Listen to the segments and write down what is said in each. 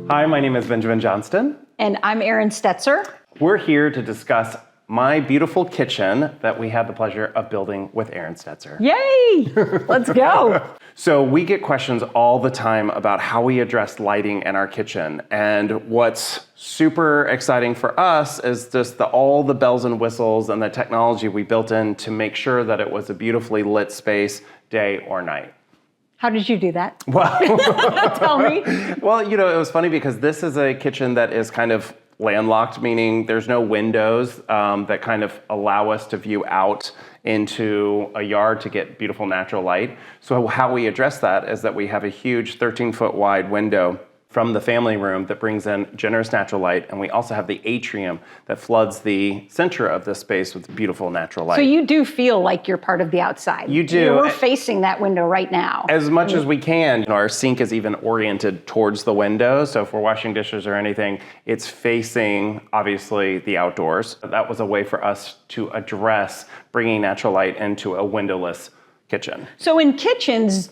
Hi, my name is Benjamin Johnston. And I'm Erin Stetzer. We're here to discuss my beautiful kitchen that we had the pleasure of building with Erin Stetzer. Yay! Let's go. So we get questions all the time about how we address lighting in our kitchen. And what's super exciting for us is just all the bells and whistles and the technology we built in to make sure that it was a beautifully lit space, day or night. How did you do that? Well, Tell me. Well, it was funny because this is a kitchen that is kind of landlocked, meaning there's no windows that kind of allow us to view out into a yard to get beautiful natural light. So how we address that is that we have a huge 13-foot wide window from the family room that brings in generous natural light, and we also have the atrium that floods the center of this space with beautiful natural light. So you do feel like you're part of the outside. You do. We're facing that window right now. As much as we can. Our sink is even oriented towards the window, so if we're washing dishes or anything, it's facing, obviously, the outdoors. That was a way for us to address bringing natural light into a windowless kitchen. So in kitchens,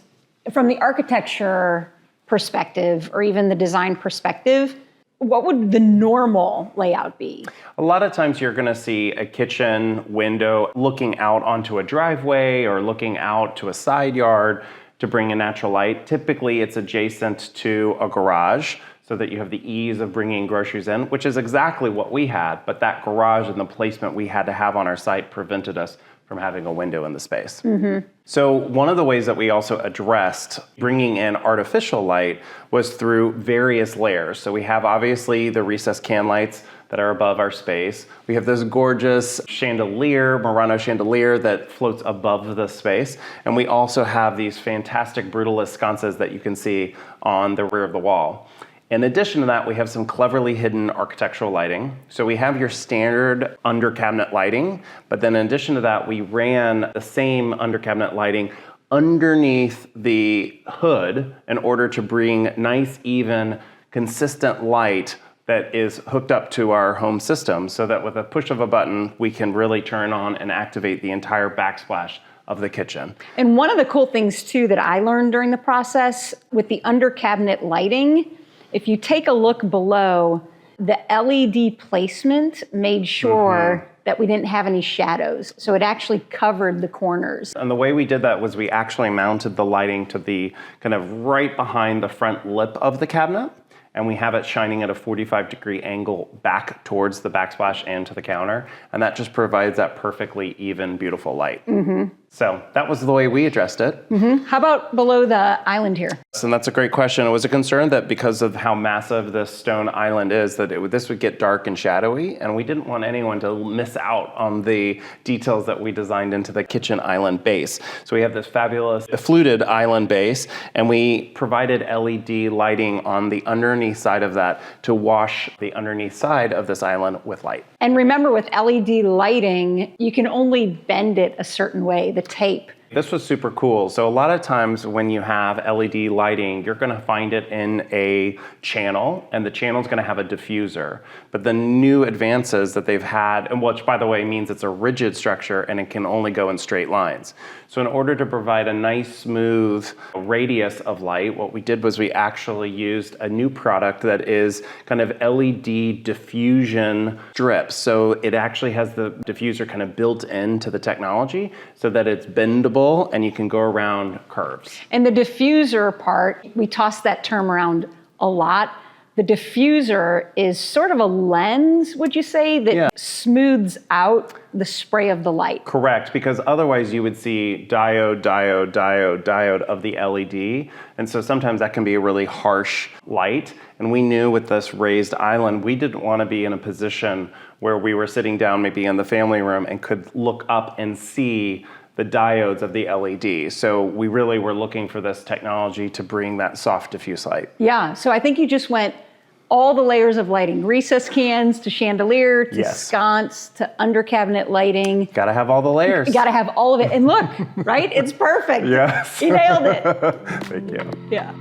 from the architecture perspective or even the design perspective, what would the normal layout be? A lot of times you're going to see a kitchen window looking out onto a driveway or looking out to a side yard to bring in natural light. Typically it's adjacent to a garage so that you have the ease of bringing groceries in, which is exactly what we had, but that garage and the placement we had to have on our site prevented us from having a window in the space. Mm-hmm. So one of the ways that we also addressed bringing in artificial light was through various layers. So we have obviously the recessed can lights that are above our space. We have this gorgeous chandelier, Murano chandelier that floats above the space. And we also have these fantastic brutalist sconces that you can see on the rear of the wall. In addition to that, we have some cleverly hidden architectural lighting. So we have your standard under cabinet lighting, but then in addition to that, we ran the same under cabinet lighting underneath the hood in order to bring nice, even, consistent light that is hooked up to our home system so that with a push of a button, we can really turn on and activate the entire backsplash of the kitchen. And one of the cool things too that I learned during the process with the under cabinet lighting, if you take a look below, the LED placement made sure that we didn't have any shadows. So it actually covered the corners. And the way we did that was we actually mounted the lighting to the kind of right behind the front lip of the cabinet. And we have it shining at a 45-degree angle back towards the backsplash and to the counter. And that just provides that perfectly even, beautiful light. Mm-hmm. So that was the way we addressed it. Mm-hmm. How about below the island here? And that's a great question. It was a concern that because of how massive this stone island is, that this would get dark and shadowy. And we didn't want anyone to miss out on the details that we designed into the kitchen island base. So we have this fabulous fluted island base, and we provided LED lighting on the underneath side of that to wash the underneath side of this island with light. And remember, with LED lighting, you can only bend it a certain way, the tape. This was super cool. So a lot of times when you have LED lighting, you're going to find it in a channel, and the channel is going to have a diffuser. But the new advances that they've had, and which by the way means it's a rigid structure and it can only go in straight lines. So in order to provide a nice smooth radius of light, what we did was we actually used a new product that is kind of LED diffusion strips. So it actually has the diffuser kind of built into the technology so that it's bendable and you can go around curves. And the diffuser part, we toss that term around a lot. The diffuser is sort of a lens, would you say, that smooths out the spray of the light. Correct, because otherwise you would see diode, diode, diode, diode of the LED. And so sometimes that can be a really harsh light. And we knew with this raised island, we didn't want to be in a position where we were sitting down maybe in the family room and could look up and see the diodes of the LED. So we really were looking for this technology to bring that soft diffuse light. Yeah, so I think you just went all the layers of lighting, recess cans to chandelier to sconce to under cabinet lighting. Gotta have all the layers. You gotta have all of it. And look, right? It's perfect. Yes. You nailed it. Thank you. Yeah.